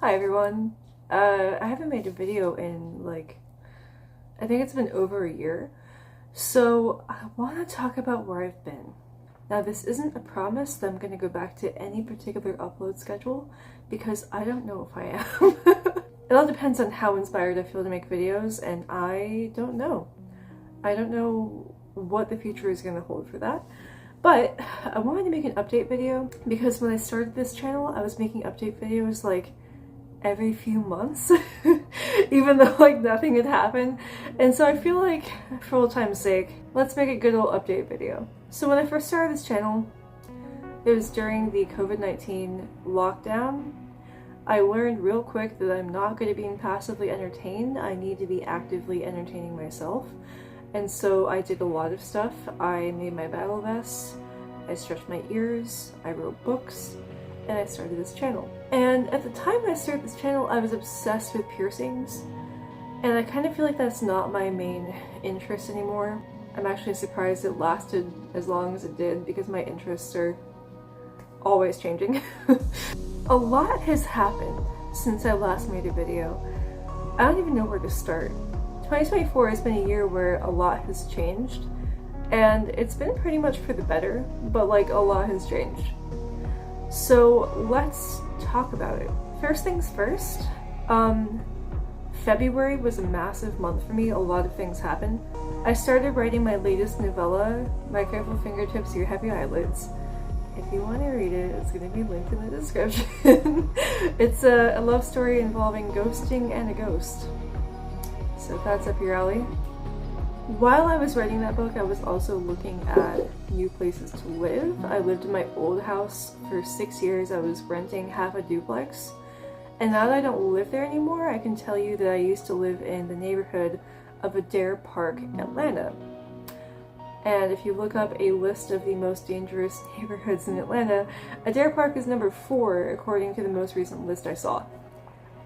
Hi everyone. I haven't made a video in I think it's been over a year. So I want to talk about where I've been. Now this isn't a promise that I'm going to go back to any particular upload schedule because I don't know if I am. It all depends on how inspired I feel to make videos, and I don't know. I don't know what the future is going to hold for that. But I wanted to make an update video because when I started this channel, I was making update videos like every few months, even though nothing had happened. And so I feel like, for old time's sake, let's make a good old update video. So when I first started this channel, it was during the COVID-19 lockdown. I learned real quick that I'm not good at being passively entertained. I need to be actively entertaining myself. And so I did a lot of stuff. I made my battle vests, I stretched my ears, I wrote books, and I started this channel. And at the time I started this channel, I was obsessed with piercings. And I kind of feel like that's not my main interest anymore. I'm actually surprised it lasted as long as it did because my interests are always changing. A lot has happened since I last made a video. I don't even know where to start. 2024 has been a year where a lot has changed, and it's been pretty much for the better, but a lot has changed. So let's talk about it. First things first, February was a massive month for me. A lot of things happened. I started writing my latest novella, My Careful Fingertips, Your Heavy Eyelids. If you want to read it, it's going to be linked in the description. It's a love story involving ghosting and a ghost. So if that's up your alley. While I was writing that book, I was also looking at new places to live. I lived in my old house for 6 years. I was renting half a duplex. And now that I don't live there anymore, I can tell you that I used to live in the neighborhood of Adair Park, Atlanta. And if you look up a list of the most dangerous neighborhoods in Atlanta, Adair Park is number 4 according to the most recent list I saw.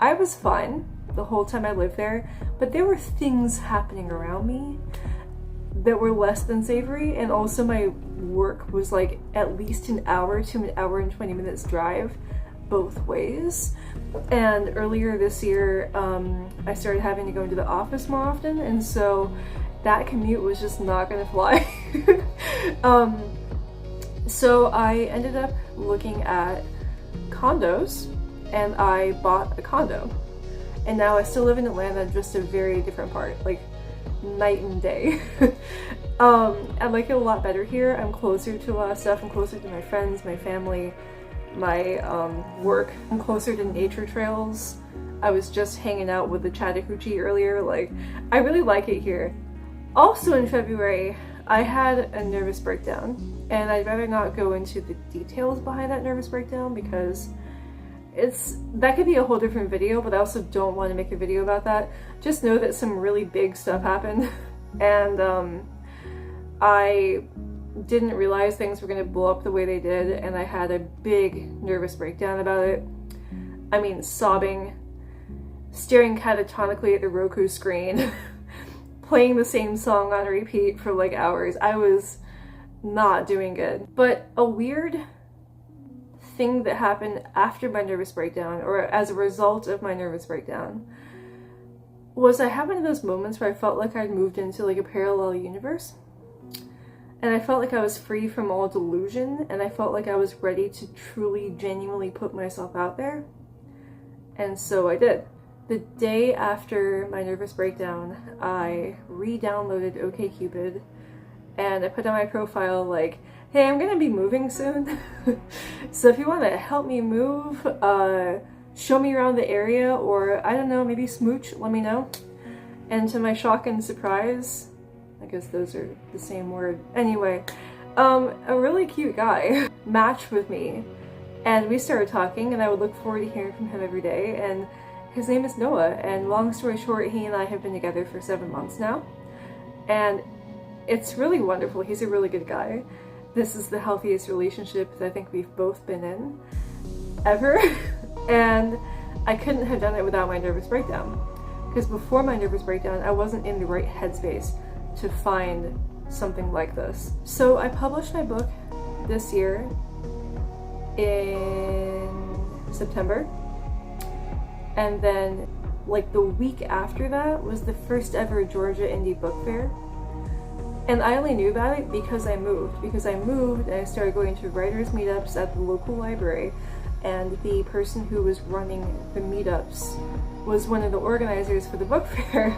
I was fine the whole time I lived there, but there were things happening around me that were less than savory, and also my work was at least an hour to an hour and 20 minutes drive both ways. And earlier this year, I started having to go into the office more often, and so that commute was just not gonna fly. So I ended up looking at condos, and I bought a condo. And now I still live in Atlanta, just a very different part, night and day. I like it a lot better here. I'm closer to a lot of stuff. I'm closer to my friends, my family, my work. I'm closer to nature trails. I was just hanging out with the Chattahoochee earlier. I really like it here. Also in February, I had a nervous breakdown, and I'd rather not go into the details behind that nervous breakdown because that could be a whole different video, but I also don't want to make a video about that. Just know that some really big stuff happened, and I didn't realize things were going to blow up the way they did, and I had a big nervous breakdown about it. I mean, sobbing, staring catatonically at the Roku screen, playing the same song on repeat for hours. I was not doing good. But a weird thing that happened after my nervous breakdown, or as a result of my nervous breakdown, was I had one of those moments where I felt like I'd moved into a parallel universe. And I felt like I was free from all delusion, and I felt like I was ready to truly, genuinely put myself out there. And so I did. The day after my nervous breakdown, I re-downloaded OkCupid, and I put on my profile hey, I'm gonna be moving soon. So if you want to help me move, show me around the area, or I don't know, maybe smooch, let me know. And to my shock and surprise, I guess those are the same word. Anyway, a really cute guy matched with me, and we started talking, and I would look forward to hearing from him every day. And his name is Noah, and long story short, he and I have been together for 7 months now, and it's really wonderful. He's a really good guy. This is the healthiest relationship that I think we've both been in ever, and I couldn't have done it without my nervous breakdown, because before my nervous breakdown, I wasn't in the right headspace to find something like this. So I published my book this year in September, And then like the week after that was the first ever Georgia Indie Book Fair. And I only knew about it because I moved. And I started going to writers' meetups at the local library, and the person who was running the meetups was one of the organizers for the book fair.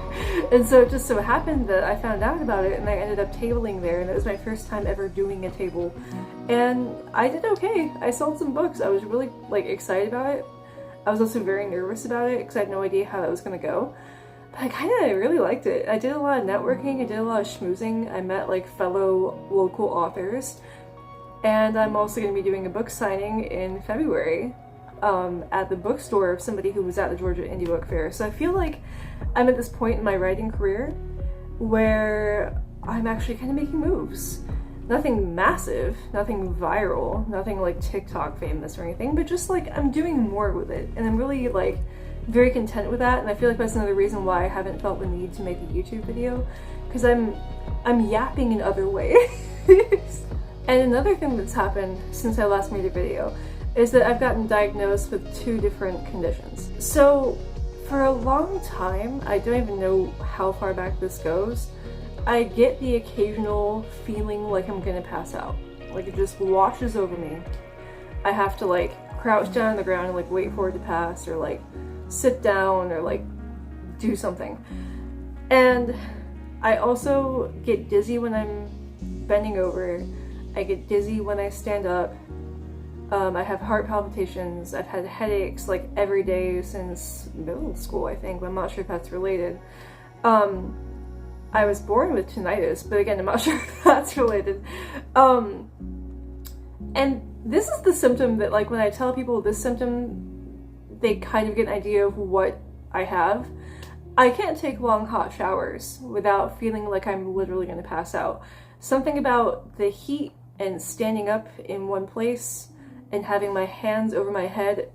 And so it just so happened that I found out about it, and I ended up tabling there, and it was my first time ever doing a table. And I did okay. I sold some books. I was really like excited about it. I was also very nervous about it because I had no idea how that was going to go. But I kind of really liked it. I did a lot of networking, I did a lot of schmoozing, I met like fellow local authors, and I'm also going to be doing a book signing in February at the bookstore of somebody who was at the Georgia Indie Book Fair. So I feel like I'm at this point in my writing career where I'm actually kind of making moves. Nothing massive, nothing viral, nothing like TikTok famous or anything, but just like I'm doing more with it, and I'm really like very content with that. And I feel like that's another reason why I haven't felt the need to make a YouTube video, because I'm yapping in other ways. And another thing that's happened since I last made a video is that I've gotten diagnosed with 2 different conditions. So for a long time, I don't even know how far back this goes, I get the occasional feeling like I'm gonna pass out. Like it just washes over me. I have to like crouch down on the ground and like wait for it to pass, or like sit down, or like do something. And I also get dizzy when I'm bending over. I get dizzy when I stand up. I have heart palpitations. I've had headaches like every day since middle school, I think. I'm not sure if that's related. I was born with tinnitus, but again, I'm not sure if that's related. And this is the symptom that, like, when I tell people this symptom, they kind of get an idea of what I have. I can't take long hot showers without feeling like I'm literally going to pass out. Something about the heat and standing up in one place and having my hands over my head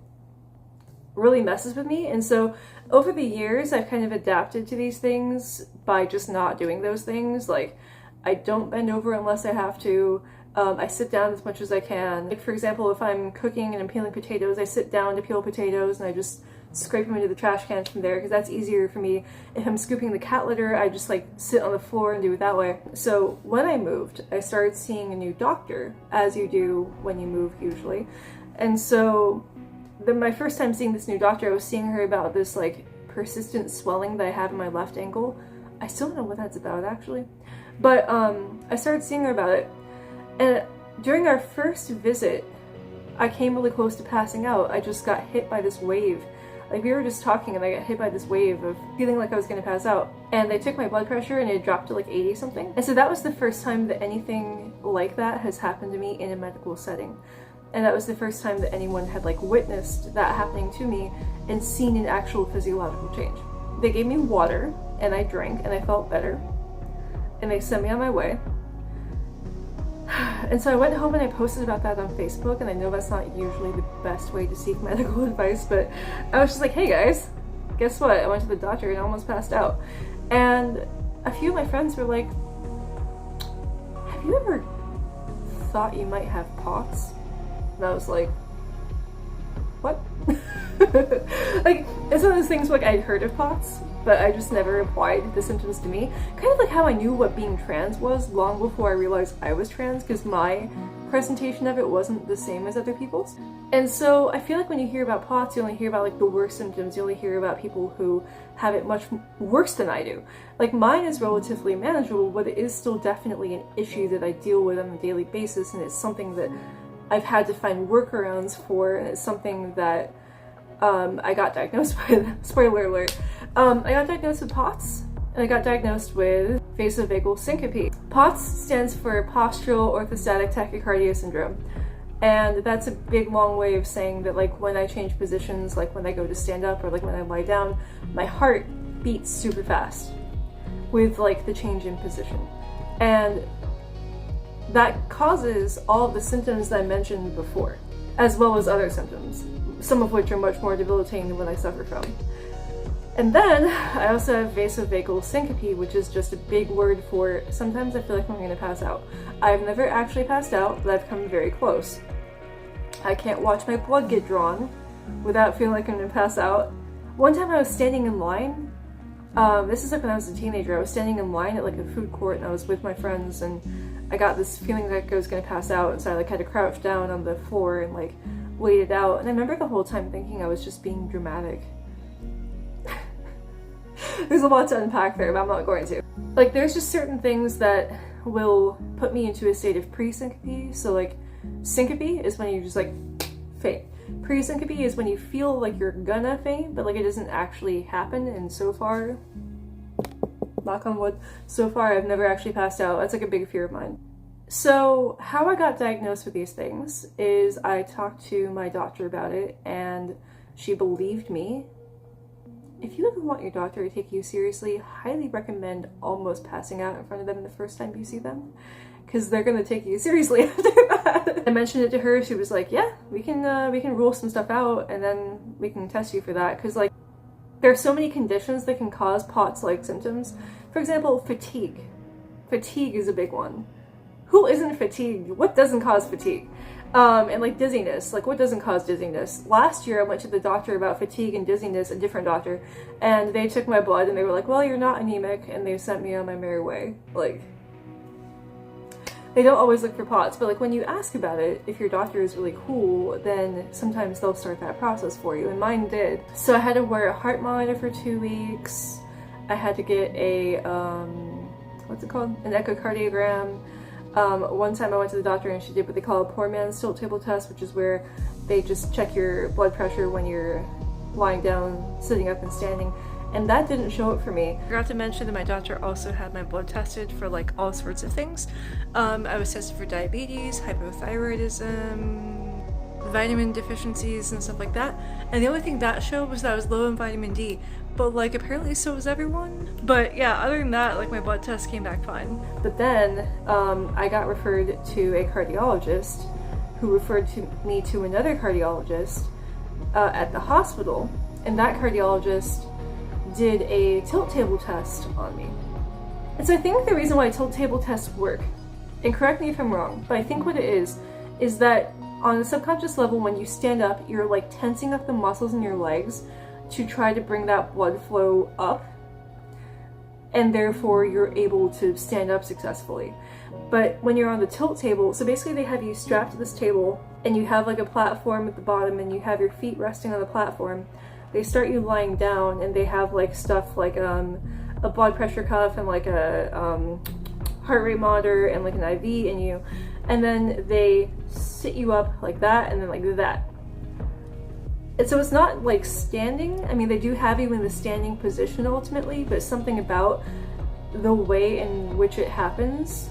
really messes with me. And so over the years, I've kind of adapted to these things by just not doing those things. Like, I don't bend over unless I have to. I sit down as much as I can. Like, for example, if I'm cooking and I'm peeling potatoes, I sit down to peel potatoes and I just scrape them into the trash can from there, because that's easier for me. If I'm scooping the cat litter, I just like sit on the floor and do it that way. So when I moved, I started seeing a new doctor, as you do when you move usually. And so my first time seeing this new doctor, I was seeing her about this like persistent swelling that I have in my left ankle. I still don't know what that's about actually. But I started seeing her about it. And during our first visit, I came really close to passing out. I just got hit by this wave. Like, we were just talking and I got hit by this wave of feeling like I was gonna pass out. And they took my blood pressure and it dropped to like 80 something. And so that was the first time that anything like that has happened to me in a medical setting. And that was the first time that anyone had like witnessed that happening to me and seen an actual physiological change. They gave me water and I drank and I felt better. And they sent me on my way. And so I went home and I posted about that on Facebook, and I know that's not usually the best way to seek medical advice, but I was just like, hey guys, guess what? I went to the doctor and I almost passed out. And a few of my friends were like, have you ever thought you might have POTS? And I was like, what? Like, it's one of those things like I'd heard of POTS, but I just never applied the symptoms to me. Kind of like how I knew what being trans was long before I realized I was trans, because my presentation of it wasn't the same as other people's. And so I feel like when you hear about POTS, you only hear about like the worst symptoms. You only hear about people who have it much worse than I do. Like, mine is relatively manageable, but it is still definitely an issue that I deal with on a daily basis, and it's something that I've had to find workarounds for, and it's something that I got diagnosed with. Spoiler alert. I got diagnosed with POTS, and I got diagnosed with vasovagal syncope. POTS stands for postural orthostatic tachycardia syndrome, and that's a big long way of saying that, like, when I change positions, like when I go to stand up or like when I lie down, my heart beats super fast with like the change in position, and that causes all of the symptoms that I mentioned before, as well as other symptoms, some of which are much more debilitating than what I suffer from. And then I also have vasovagal syncope, which is just a big word for sometimes I feel like I'm going to pass out. I've never actually passed out, but I've come very close. I can't watch my blood get drawn without feeling like I'm going to pass out. One time I was standing in line, this is like when I was a teenager, I was standing in line at like a food court and I was with my friends and I got this feeling like I was gonna pass out, and so I like had to crouch down on the floor and like wait it out. And I remember the whole time thinking I was just being dramatic. There's a lot to unpack there, but I'm not going to. Like, there's just certain things that will put me into a state of pre-syncope. So like, syncope is when you just like faint. Pre-syncope is when you feel like you're gonna faint, but like it doesn't actually happen. And so far, knock on wood, so far I've never actually passed out. That's like a big fear of mine. So how I got diagnosed with these things is I talked to my doctor about it and she believed me. If you ever want your doctor to take you seriously, highly recommend almost passing out in front of them the first time you see them, because they're gonna take you seriously after that. I mentioned it to her. She was like, yeah, we can rule some stuff out and then we can test you for that, because like there's so many conditions that can cause POTS-like symptoms. For example, fatigue. Fatigue is a big one. Who isn't fatigued? What doesn't cause fatigue? And like dizziness, like what doesn't cause dizziness? Last year I went to the doctor about fatigue and dizziness, a different doctor, and they took my blood and they were like, well, you're not anemic, and they sent me on my merry way. Like, they don't always look for POTS, but like when you ask about it, if your doctor is really cool, then sometimes they'll start that process for you, and mine did. So I had to wear a heart monitor for 2 weeks. I had to get a, what's it called? An echocardiogram. One time I went to the doctor and she did what they call a poor man's tilt table test, which is where they just check your blood pressure when you're lying down, sitting up, and standing. And that didn't show up for me. I forgot to mention that my doctor also had my blood tested for like all sorts of things. I was tested for diabetes, hypothyroidism, vitamin deficiencies and stuff like that. And the only thing that showed was that I was low in vitamin D. But like apparently so was everyone. But yeah, other than that, like my blood test came back fine. But then I got referred to a cardiologist who referred me to another cardiologist at the hospital. And that cardiologist did a tilt table test on me. And so I think the reason why tilt table tests work, and correct me if I'm wrong, but I think what it is that on a subconscious level when you stand up, you're like tensing up the muscles in your legs to try to bring that blood flow up, and therefore you're able to stand up successfully. But when you're on the tilt table, so basically they have you strapped to this table and you have like a platform at the bottom and you have your feet resting on the platform. They start you lying down and they have like stuff like a blood pressure cuff and like a heart rate monitor and like an IV in you, and then they sit you up like that and then like that. And so it's not like standing. I mean, they do have you in the standing position ultimately, but something about the way in which it happens,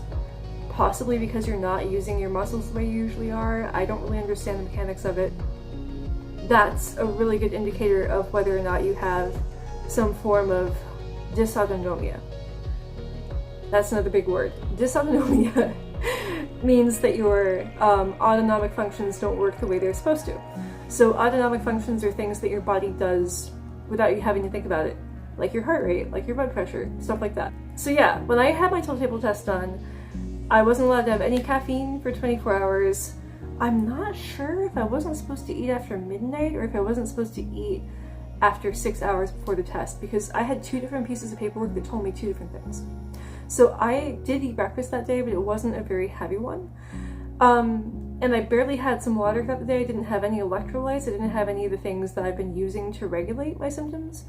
possibly because you're not using your muscles the way you usually are. I don't really understand the mechanics of it. That's a really good indicator of whether or not you have some form of dysautonomia. That's another big word. Dysautonomia means that your autonomic functions don't work the way they're supposed to. So autonomic functions are things that your body does without you having to think about it, like your heart rate, like your blood pressure, stuff like that. So yeah, when I had my tilt table test done, I wasn't allowed to have any caffeine for 24 hours. I'm not sure if I wasn't supposed to eat after midnight or if I wasn't supposed to eat after 6 hours before the test, because I had 2 different pieces of paperwork that told me 2 different things. So I did eat breakfast that day, but it wasn't a very heavy one. And I barely had some water throughout the day. I didn't have any electrolytes. I didn't have any of the things that I've been using to regulate my symptoms.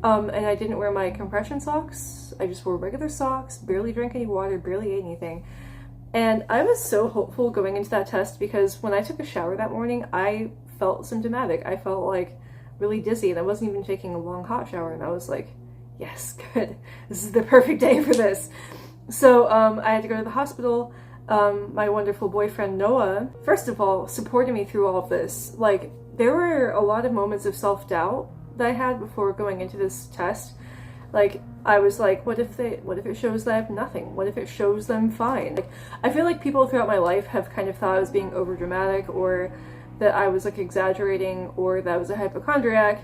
And I didn't wear my compression socks. I just wore regular socks, barely drank any water, barely ate anything. And I was so hopeful going into that test because when I took a shower that morning, I felt symptomatic. I felt like really dizzy and I wasn't even taking a long hot shower, and I was like, yes, good. This is the perfect day for this. So I had to go to the hospital. My wonderful boyfriend Noah, first of all, supported me through all of this. Like, there were a lot of moments of self-doubt that I had before going into this test. Like, I was like, what if it shows that I have nothing? What if it shows them fine? Like, I feel like people throughout my life have kind of thought I was being overdramatic, or that I was like exaggerating, or that I was a hypochondriac.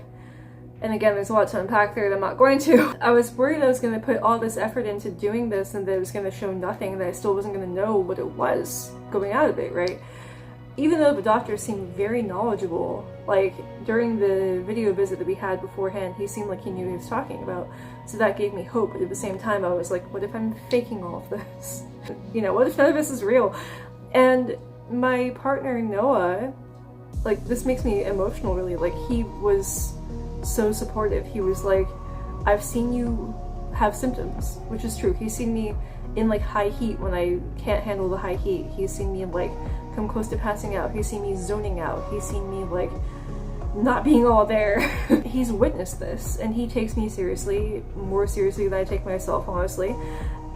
And again, there's a lot to unpack there that I'm not going to. I was worried I was going to put all this effort into doing this and that it was going to show nothing, that I still wasn't going to know what it was going out of it, right? even though the doctor seemed very knowledgeable, like during the video visit that we had beforehand, he seemed like he knew what he was talking about. So that gave me hope, but at the same time I was like, what if I'm faking all of this? You know, what if none of this is real? And my partner Noah, like, this makes me emotional really, like, he was so supportive. He was like, I've seen you have symptoms, which is true. He's seen me in like high heat when I can't handle the high heat. He's seen me like come close to passing out. He's seen me zoning out. He's seen me like not being all there. He's witnessed this, and he takes me seriously, more seriously than I take myself, honestly.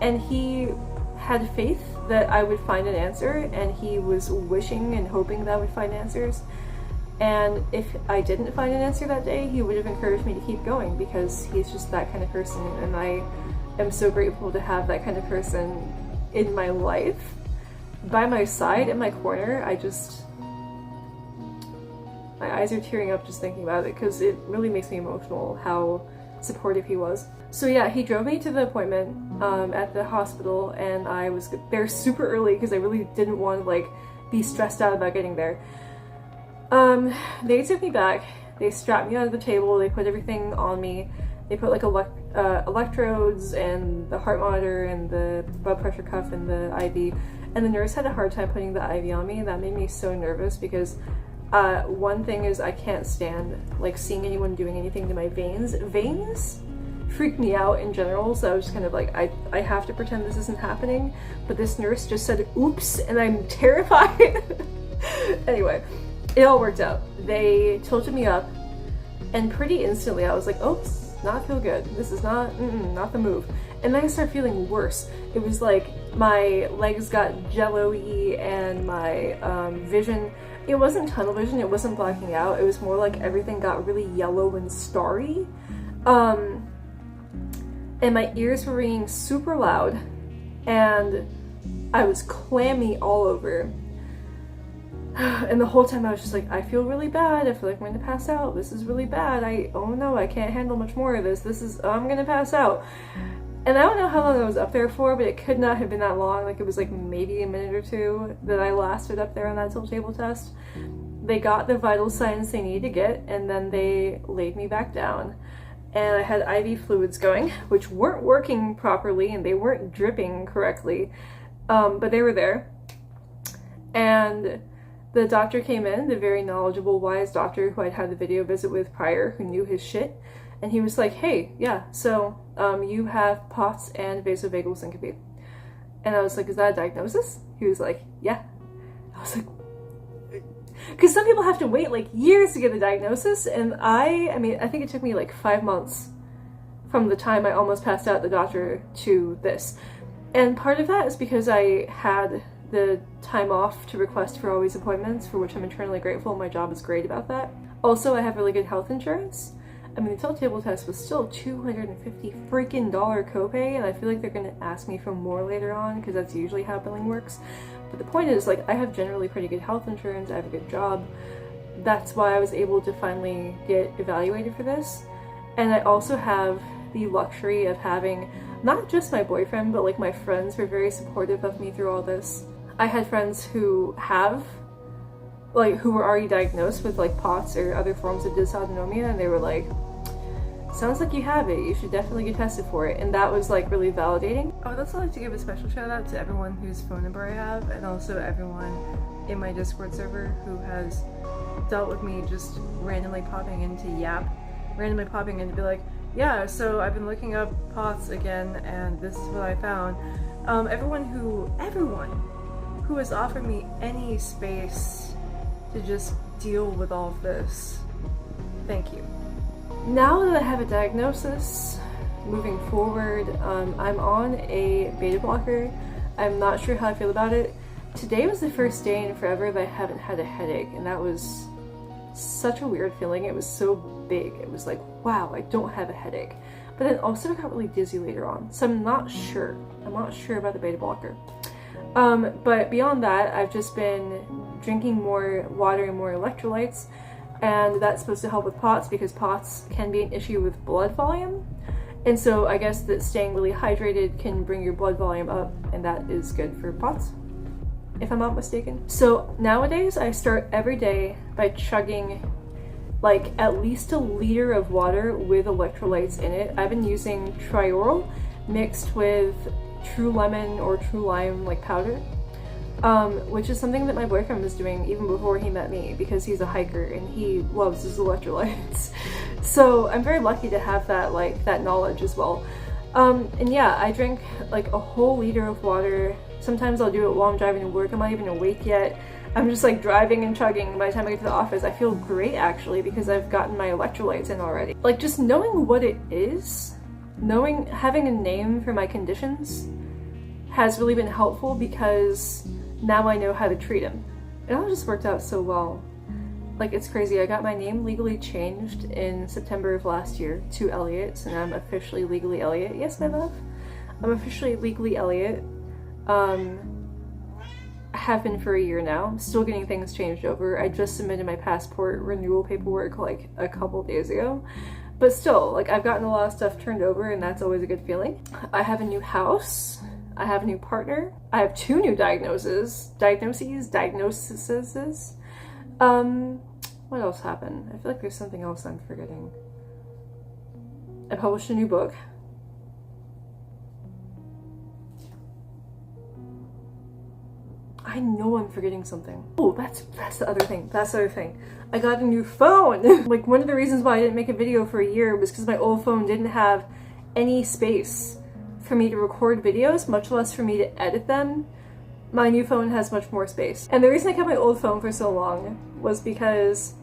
And he had faith that I would find an answer, and he was wishing and hoping that I would find answers. And if I didn't find an answer that day, he would have encouraged me to keep going, because he's just that kind of person, and I am so grateful to have that kind of person in my life, by my side, in my corner. My eyes are tearing up just thinking about it, because it really makes me emotional how supportive he was. So yeah, he drove me to the appointment at the hospital, and I was there super early because I really didn't want to like be stressed out about getting there. They took me back, they strapped me onto the table, they put everything on me, they put like electrodes and the heart monitor and the blood pressure cuff and the IV, and the nurse had a hard time putting the IV on me, and that made me so nervous because one thing is I can't stand like seeing anyone doing anything to my veins. Veins freak me out in general, so I was just kind of like, I have to pretend this isn't happening, but this nurse just said oops and I'm terrified. Anyway, it all worked out. They tilted me up, and pretty instantly I was like, oops, not feel good. This is not the move. And then I started feeling worse. It was like my legs got jello-y, and my vision, it wasn't tunnel vision, it wasn't blacking out, it was more like everything got really yellow and starry. And my ears were ringing super loud, and I was clammy all over. And the whole time I was just like, I feel really bad, I feel like I'm gonna pass out, this is really bad, oh no, I can't handle much more of this, I'm gonna pass out. And I don't know how long I was up there for, but it could not have been that long, like it was like maybe a minute or two that I lasted up there on that tilt table test. They got the vital signs they needed to get, and then they laid me back down. And I had IV fluids going, which weren't working properly, and they weren't dripping correctly, but they were there. And the doctor came in, the very knowledgeable, wise doctor who I'd had the video visit with prior, who knew his shit, and he was like, hey, yeah, so you have POTS and vasovagal syncope. And I was like, is that a diagnosis? He was like, yeah. I was like, because some people have to wait like years to get a diagnosis, and I mean, I think it took me like 5 months from the time I almost passed out at the doctor to this. And part of that is because I had the time off to request for all these appointments, for which I'm eternally grateful. My job is great about that. Also, I have really good health insurance. I mean, the tilt table test was still $250 freaking copay, and I feel like they're gonna ask me for more later on, because that's usually how billing works. But the point is, like, I have generally pretty good health insurance, I have a good job. That's why I was able to finally get evaluated for this. And I also have the luxury of having not just my boyfriend, but like my friends were very supportive of me through all this. I had friends who were already diagnosed with like POTS or other forms of dysautonomia, and they were like, sounds like you have it, you should definitely get tested for it. And that was like really validating. I would also like to give a special shout out to everyone whose phone number I have, and also everyone in my Discord server who has dealt with me just randomly popping into to be like, yeah, so I've been looking up POTS again, and this is what I found. Everyone who has offered me any space to just deal with all of this, thank you. Now that I have a diagnosis, moving forward, I'm on a beta blocker. I'm not sure how I feel about it. Today was the first day in forever that I haven't had a headache, and that was such a weird feeling. It was so big. It was like, wow, I don't have a headache. But then also I got really dizzy later on, so I'm not sure. I'm not sure about the beta blocker. But beyond that, I've just been drinking more water and more electrolytes, and that's supposed to help with POTS, because POTS can be an issue with blood volume. And so I guess that staying really hydrated can bring your blood volume up, and that is good for POTS. if I'm not mistaken. So nowadays I start every day by chugging like at least a liter of water with electrolytes in it. I've been using Trioral mixed with True Lemon or True Lime like powder, which is something that my boyfriend was doing even before he met me because he's a hiker and he loves his electrolytes. So I'm very lucky to have that that knowledge as well. And yeah, I drink like a whole liter of water. Sometimes I'll do it while I'm driving to work. I'm not even awake yet. I'm just like driving and chugging. By the time I get to the office, I feel great actually because I've gotten my electrolytes in already. Like just knowing what it is, having a name for my conditions has really been helpful because now I know how to treat them. It all just worked out so well. Like it's crazy. I got my name legally changed in September of last year to Elliot, and I'm officially legally Elliot. Yes, my love. I'm officially legally Elliot. Have been for a year now. I'm still getting things changed over. I just submitted my passport renewal paperwork like a couple days ago. But still, like I've gotten a lot of stuff turned over and that's always a good feeling. I have a new house. I have a new partner. I have 2 new diagnoses. What else happened? I feel like there's something else I'm forgetting. I published a new book. I know I'm forgetting something. Oh, that's the other thing. That's the other thing. I got a new phone. Like one of the reasons why I didn't make a video for a year was because my old phone didn't have any space for me to record videos, much less for me to edit them. My new phone has much more space. And the reason I kept my old phone for so long was because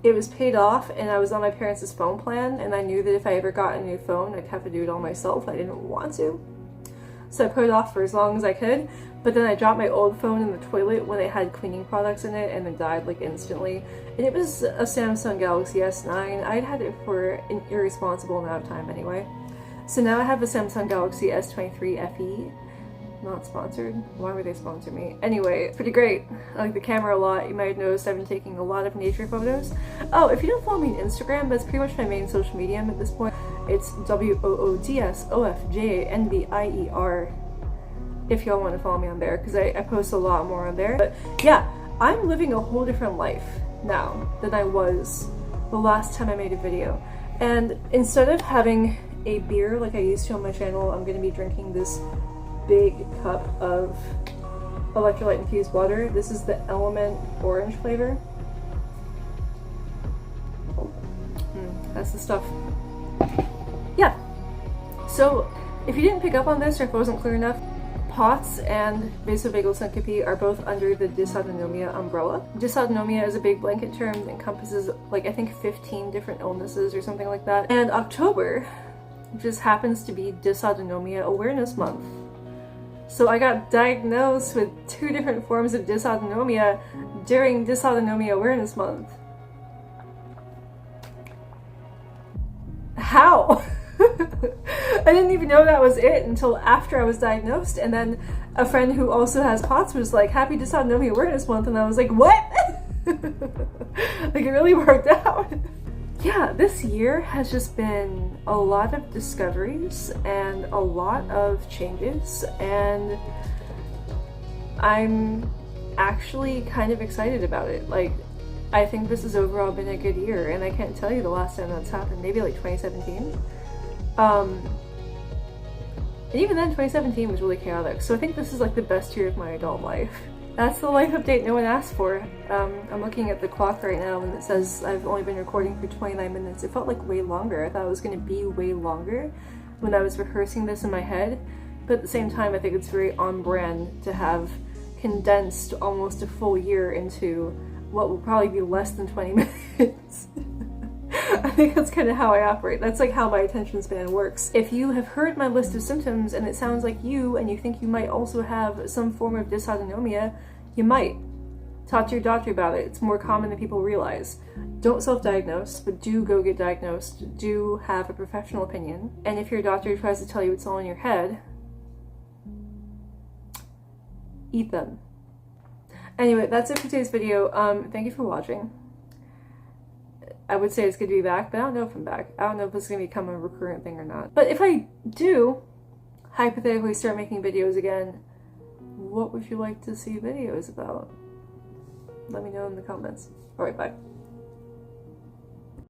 it was paid off and I was on my parents' phone plan, and I knew that if I ever got a new phone, I'd have to do it all myself. I didn't want to. So I put it off for as long as I could, but then I dropped my old phone in the toilet when it had cleaning products in it and it died like instantly. And it was a Samsung Galaxy S9. I'd had it for an irresponsible amount of time anyway. So now I have the Samsung Galaxy S23 FE. Not sponsored. Why would they sponsor me? Anyway, it's pretty great. I like the camera a lot. You might have noticed I've been taking a lot of nature photos. Oh, if you don't follow me on Instagram, that's pretty much my main social medium at this point. It's WOODSOFJANVIER if y'all want to follow me on there, because I post a lot more on there. But yeah, I'm living a whole different life now than I was the last time I made a video. And instead of having a beer like I used to on my channel, I'm going to be drinking this big cup of electrolyte infused water. This is the Element orange flavor. That's the stuff. Yeah. So if you didn't pick up on this or if it wasn't clear enough, POTS and vasovagal syncope are both under the dysautonomia umbrella. Dysautonomia is a big blanket term that encompasses like I think 15 different illnesses or something like that. And October just happens to be Dysautonomia Awareness Month. So I got diagnosed with 2 different forms of dysautonomia during Dysautonomia Awareness Month. How? I didn't even know that was it until after I was diagnosed, and then a friend who also has POTS was like, "Happy Dysautonomia Awareness Month," and I was like, what? Like it really worked out. Yeah, this year has just been a lot of discoveries and a lot of changes, and I'm actually kind of excited about it. Like, I think this has overall been a good year, and I can't tell you the last time that's happened. Maybe like 2017. And even then 2017 was really chaotic, so I think this is like the best year of my adult life. That's the life update no one asked for. I'm looking at the clock right now and it says I've only been recording for 29 minutes. It felt like way longer. I thought it was going to be way longer when I was rehearsing this in my head, but at the same time I think it's very on brand to have condensed almost a full year into what will probably be less than 20 minutes. I think that's kind of how I operate. That's like how my attention span works. If you have heard my list of symptoms and it sounds like you and you think you might also have some form of dysautonomia, you might. Talk to your doctor about it. It's more common than people realize. Don't self-diagnose, but do go get diagnosed. Do have a professional opinion. And if your doctor tries to tell you it's all in your head, eat them. Anyway, that's it for today's video. Thank you for watching. I would say it's good to be back, but I don't know if I'm back. I don't know if this is going to become a recurrent thing or not. But if I do hypothetically start making videos again, what would you like to see videos about? Let me know in the comments. Alright, bye.